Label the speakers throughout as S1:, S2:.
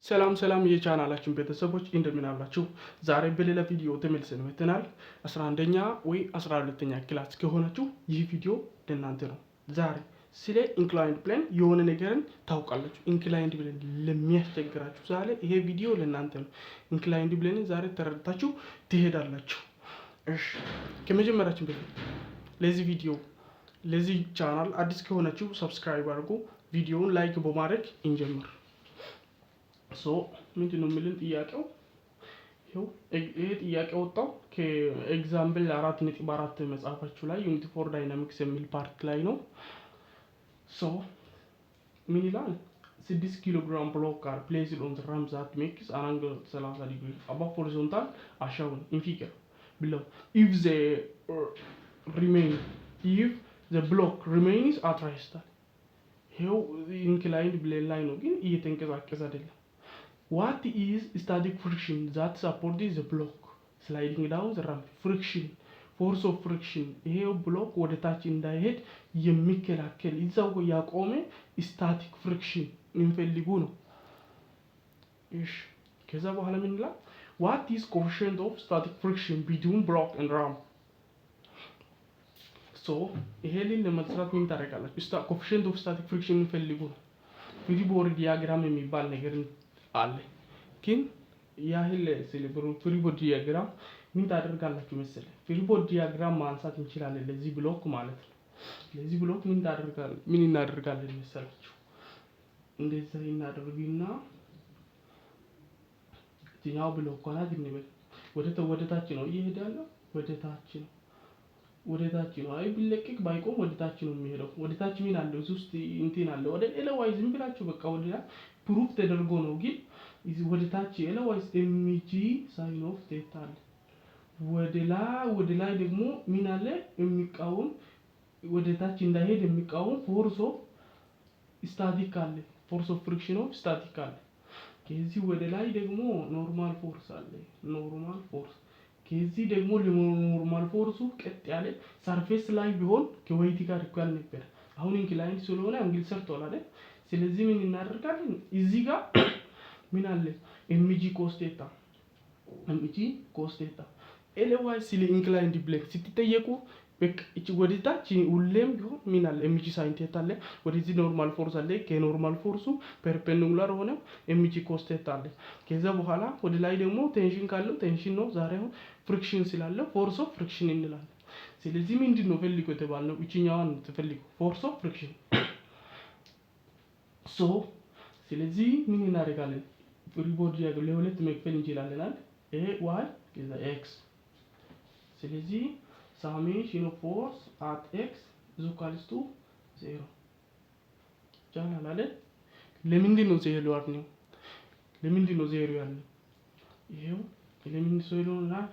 S1: ሰላም የቻናላችን ቤተሰቦች እንደምን አላችሁ? ዛሬ በሌላ ቪዲዮ ተመልሰን መጥተናል። 11ኛ ወይ 12ኛ ክላስ ከሆናችሁ ይህ ቪዲዮ ለእናንተ ነው። ዛሬ ስለ ኢንክላይንድ ፕሌን የሆነ ነገርን ታውቃላችሁ። ኢንክላይንድ ፕሌን ለሚያስቸግራችሁ ዛሬ ይሄ ቪዲዮ ለእናንተ ነው። ኢንክላይንድ ፕሌን ዛሬ ተረድታችሁ ትሄዳላችሁ። እሺ፣ ከመጀመራችን በፊት ለዚህ ቻናል አዲስ ከሆናችሁ ሰብስክራይብ አድርጉ። ቪዲዮውን ላይክ በማድረግ እንጀምር። ምንድነው የሚልን ጥያቄው? ይሄ ጥያቄ ወጣው ከኤግዛምፕል 4.4 መጽሐፋችሁ ላይ ዩኒት 4 ዳይናሚክስ የሚል ፓርት ላይ ነው። ምን ይላል? 6 ኪሎ ግራም ብሎክ are placed on the ramp that makes an angle of 30 degrees above horizontal as shown in figure below. If the block remains at rest, ይሄው ኢንክላይንድ ብሌን ላይ ነው ግን እየተንቀሳቀሰ አይደለም። What is static friction that supports the block sliding down the ramp? Friction, force of friction. ይሄው ብሎክ ወደ ታች እንዳይሄድ የሚከላከል እዛው ያቆመ static friction እንፈልጉ ነው። እሺ፣ ከዛ በኋላ ምን ይላል? What is coefficient of static friction between block and ramp? ይሄንን ለመስራት ምን ታደርጋላችሁ? coefficient of static friction እንፈልጉ ነው። ፍሪ ቦዲ ዲያግራም የሚባል ነገር አለ። ግን ያህል ፍሪ ቦዲ ዲያግራም ምን ታደርጋላችሁ መሰለህ? ፍሪ ቦዲ ዲያግራም ማንሳት እንችላለን ለዚህ ብሎክ ማለት ነው። ለዚህ ብሎክ ምን እናደርጋለን መሰላችሁ? እንደዚህ እናደርግና እኛው ብሎክ ሆና ግንበል ወደ ታች ነው እየሄደ ያለው ወደ ታች ነው። አይ ቢለቀቅ ባይቆም ወደ ታች ነው የሚሄደው። ወደ ታች ምን አለው? እዚህ ውስጥ እንትን አለ። ወደ ኤለዋይ ዝም ብላችሁ በቃ ወደ ላይ ፕሩፍ ተደርጎ ነው። ግን ወደ ታች ኤለዋይ ኤምጂ ሳይን ኦፍ ቴታ አለ። ወደ ላይ ደግሞ ምን አለ? የሚቃወም ወደ ታች እንዳይሄድ የሚቃወም ፎርስ ኦፍ ስታቲክ አለ። ፎርስ ኦፍ ፍሪክሽን ኦፍ ስታቲክ አለ። ከዚህ ወደ ላይ ደግሞ ኖርማል ፎርስ አለ። ኖርማል ፎርስ ከዚህ ደግሞ ለኖርማል ፎርሱ ቀጥ ያለ ሰርፌስ ላይ ቢሆን ከዌይት ጋር እኩል ነበር። አሁን ኢንክላይንድ ስለሆነ አንግል ሰርቷል አይደል? ስለዚህ ምን እናደርጋለን? እዚህ ጋር ምን አለ? ኤምጂ ኮስቴታ ኤልዋይ ስለ ኢንክላይንድ ፕሌን ስትጠየቁ በቃ እቺ ወደታች ሁሌም ቢሆን ምን አለ? ኤምጂ ሳይን ቴታ አለ። ወደዚህ ኖርማል ፎርስ አለ። ከኖርማል ፎርሱ ፐርፔንዲኩላር ሆነ ኤምጂ ኮስቴታ አለ። ከዛ በኋላ ወደ ላይ ደግሞ ቴንሽን ካለው ቴንሽን ነው። ዛሬ አሁን ፍሪክሽን ስላለ ፎርስ ኦፍ ፍሪክሽን እንላለን። ስለዚህ ምንድነው ፈልጎ የተባልነው? እቺኛዋን ተፈልጎ ፎርስ ኦፍ ፍሪክሽን። ስለዚህ ምን እናደርጋለን? ፍሪ ቦዲ ለሁለት መክፈል እንችላለን አይደል? ኤ ዋይ ከዛ ኤክስ። ስለዚህ summation of force at x is equals to 0 ቻናል አለ። ለምንድን ነው ዜሮ ያልነው? ይሄው ለምን ዜሮ ነው?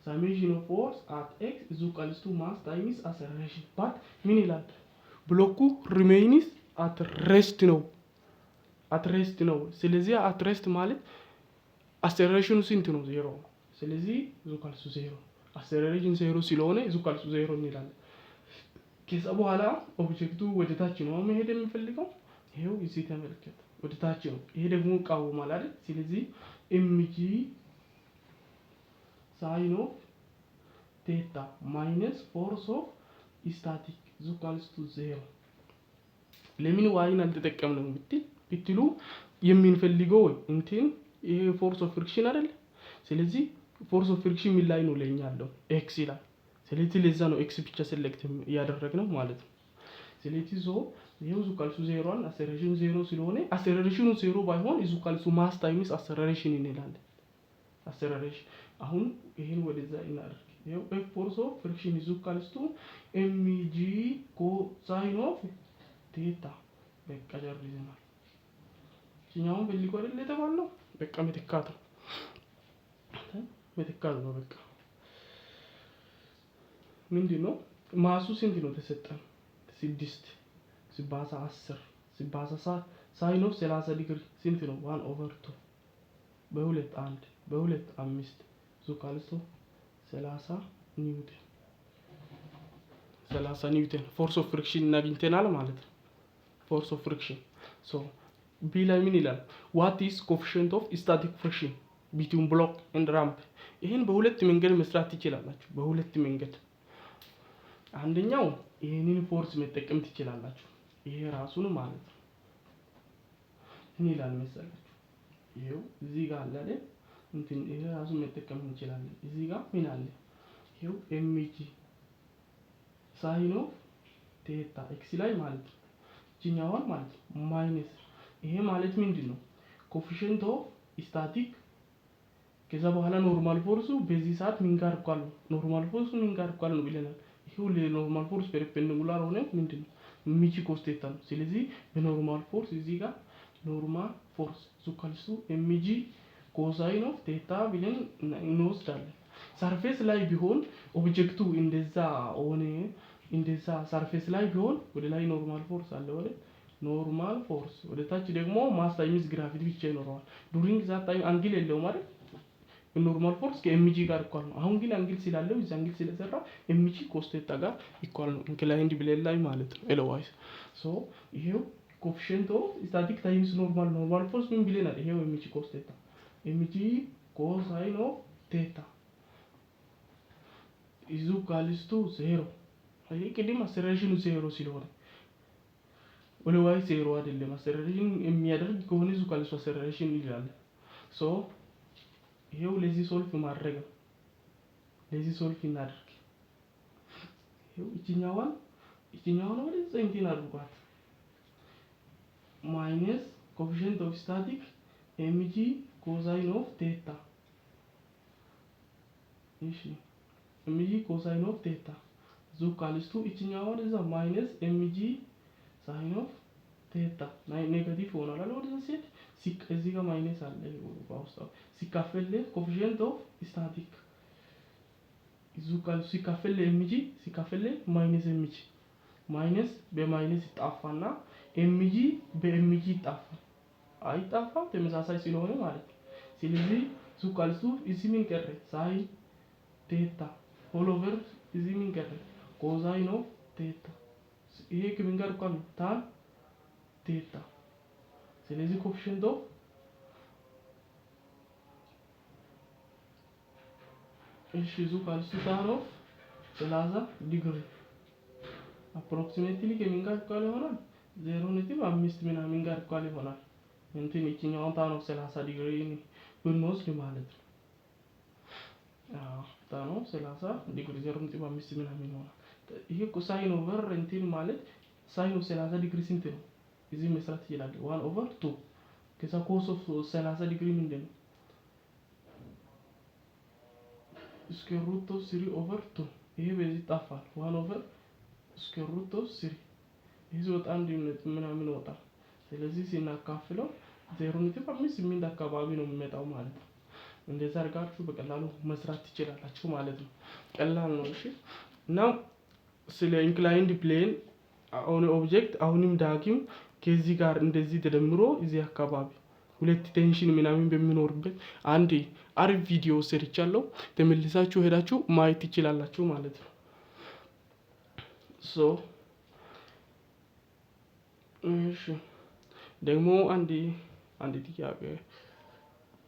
S1: summation of force at x is equals to mass times acceleration but ምን ይላል? ብሎኩ remains at rest ነው። ስለዚህ at rest ማለት acceleration ስንት ነው? 0። ስለዚህ is equals to 0 አክሰለሬሽን 0 ስለሆነ ኢዙካልሱ 0 እንላለን። ከዛ በኋላ ኦብጀክቱ ወደ ታች ነው መሄድ የሚፈልገው። ይሄው እዚህ ተመልከቱ፣ ወደ ታች ነው። ይሄ ደግሞ ቃወማል አይደል? ስለዚህ ኤምጂ ሳይን ኦፍ ቴታ ማይነስ ፎርስ ኦፍ ስታቲክ ኢዙካልሱ 0። ለምን ዋይን አልተጠቀምንም ብትሉ የምንፈልገው እንትን ይሄ ፎርስ ኦፍ ፍሪክሽን አይደል? ስለዚህ ፎርስ ኦፍ ፍሪክሽን ምን ላይ ነው ለኛ ያለው? ኤክስ ይላል። ስለዚህ ለዛ ነው ኤክስ ብቻ ሴሌክት ያደረግነው ማለት ነው። ስለዚህ ይሄው ኢዙካልሱ 0 አን አክሰለሬሽን 0 ስለሆነ አክሰለሬሽኑ 0 ባይሆን ኢዙካልሱ ማስ ታይምስ አክሰለሬሽን እንላለን። አክሰለሬሽን አሁን ይሄን ወደዛ እናደርግ። ይሄው ፎርስ ኦፍ ፍሪክሽን ኢዙካልሱ ኤምጂ ኮሳይን ኦፍ ቴታ። በቃ ጀርዘናል። እኛው በሊቆ አይደል የተባለው? በቃ መተካት ነው። በቃ ምንድነው ማሱ ስንት ነው ተሰጠን? 6 ሲባዛ 10 ሲባዛ ሳይን ኦፍ 30 ዲግሪ ስንት ነው? 1/2 በ2 1 በ2 5 ዙካልሶ 30 ኒውተን ፎርስ ኦፍ ፍሪክሽን እናገኝተናል ማለት ነው። ፎርስ ኦፍ ፍሪክሽን ቢ ላይ ምን ይላል? ዋት ኢዝ ኮኤፊሽንት ኦፍ ስታቲክ ፍሪክሽን ቢትዊን ብሎክ ኤንድ ራምፕ። ይህን በሁለት መንገድ መስራት ትችላላችሁ። በሁለት መንገድ አንደኛው ይህንን ፎርስ መጠቀም ትችላላችሁ። ይሄ ራሱን ማለት ነው። ምን ይላል መሰላችሁ? ይሄው እዚህ ጋር አለ አይደል? እንትን ይሄ ራሱን መጠቀም እንችላለን። እዚህ ጋር ምን አለ? ይሄው ኤምጂ ሳይን ኦፍ ቴታ ኤክስ ላይ ማለት ነው። እቺኛዋን ማለት ነው ማይነስ ይሄ ማለት ምንድነው? ኮኤፊሽንት ኦፍ ስታቲክ ከዛ በኋላ ኖርማል ፎርሱ በዚህ ሰዓት ምን ጋር እኳል ነው? ኖርማል ፎርሱ ምን ጋር እኳል ነው ብለናል። ይሄው ለኖርማል ፎርስ ፐርፔንዲኩላር ሆነ ምንድነው? ኤምጂ ኮስ ቴታ ነው። ስለዚህ በኖርማል ፎርስ እዚህ ጋር ኖርማል ፎርስ ሱካልሱ ኤምጂ ኮሳይን ኦፍ ቴታ ብለን እንወስዳለን። ሰርፌስ ላይ ቢሆን ኦብጀክቱ እንደዛ ሆነ እንደዛ ሰርፌስ ላይ ቢሆን ወደ ላይ ኖርማል ፎርስ አለ ወደ ኖርማል ፎርስ ወደ ታች ደግሞ ማስ ታይምስ ግራቪቲ ብቻ ይኖረዋል። ዱሪንግ ዛት ታይም አንግል የለውም አይደል? ኖርማል ፎርስ ከኤምጂ ጋር ኢኳል ነው። አሁን ግን አንግል ስላለው እዛ አንግል ስለሰራ ኤምጂ ኮስ ቴታ ጋር ኢኳል ነው ኢንክላይንድ ብሌን ላይ ማለት ነው። ኤሎዋይስ ሶ ይሄው ኮኤፊሽንት ኦፍ ስታቲክ ታይምስ ኖርማል ፎርስ ምን ብለናል? ይሄው ኤምጂ ኮስ ቴታ ኤምጂ ኮሳይን ኦፍ ቴታ ኢዙ ካልስቱ ዜሮ። ይሄ ቅድም አሰሬሽኑ ዜሮ ስለሆነ ወደ ዋይ ዜሮ አይደለም። አሰሬሽን የሚያደርግ ከሆነ ኢዙ ካልስቱ አሰሬሽን ይላል። ሶ ይሄው ለዚህ ሶልቭ ማድረግ ነው። ለዚህ ሶልቭ እናድርግ። ይሄው እቺኛዋን ወደ እንትን አድርጓት ማይነስ ኮኤፊሽንት ኦፍ ስታቲክ ኤምጂ ኮሳይን ኦፍ ቴታ። እሺ ኤምጂ ኮሳይን ኦፍ ቴታ ዙ ካልስቱ እቺኛዋን እዛ ማይነስ ኤምጂ ሳይን ኦፍ ቴታ ኔጋቲቭ ሆኗል አለ ወደ ሴት እዚህ ጋር ማይነስ አለ ባውስታው ሲካፈል ኮኤፊሽንት ኦፍ ስታቲክ ዙ ካልስቱ ሲካፈል ኤምጂ ሲካፈል ማይነስ ኤምጂ ማይነስ በማይነስ ይጣፋና ኤምጂ በኤምጂ ይጣፋል። አይጣፋም ተመሳሳይ ስለሆነ ማለት ነው። ስለዚህ ዙ ካልስቱ እዚህ ምን ቀረ? ሳይን ቴታ ሆል ኦቨር እዚህ ምን ቀረ? ኮሳይን ኦፍ ቴታ። ይሄ ከምን ጋር እኳል ነው? ታን ቴታ። ስለዚህ ኮኤፊሽንት ኦፍ እሺ ዙ ካልስቱ ታን ኦፍ 30 ዲግሪ አፕሮክሲሜትሊ ከምን ጋር እኳል ይሆናል? 0.5 ምናምን ጋር እኳል ይሆናል። እንትን እቺኛውን ታን ኦፍ 30 ዲግሪ ብንወስድ ማለት ነው። ታን ኦፍ 30 ዲግሪ 0.5 ምናምን ይሆናል። ይሄ ኮሳይን ኦቨር እንትን ማለት ሳይን ኦፍ 30 ዲግሪ ስንት ነው? እዚህ መስራት ይችላል 1/2 ከዛ ኮስ ኦፍ 30 ዲግሪ ምንድን ነው? ስኩዌር ሩት ኦፍ 3/2 ይሄ በዚህ ይጣፋል 1/() ስኩዌር ሩት ኦፍ 3 ይሄ ወጣ አንድ ምናምን ይወጣል። ስለዚህ ሲናካፍለው 0.5 አካባቢ ነው የሚመጣው ማለት ነው። እንደዛ አድርጋችሁ በቀላሉ መስራት ትችላላችሁ ማለት ነው። ቀላል ነው። እሺ እና ስለ ኢንክላይንድ ፕሌን አሁን ኦብጀክት አሁንም ዳግም ከዚህ ጋር እንደዚህ ተደምሮ እዚህ አካባቢ ሁለት ቴንሽን ምናምን በሚኖርበት አንድ አሪፍ ቪዲዮ ሰርቻለሁ። ተመልሳችሁ ሄዳችሁ ማየት ትችላላችሁ ማለት ነው። ሶ እሺ ደግሞ አንድ ጥያቄ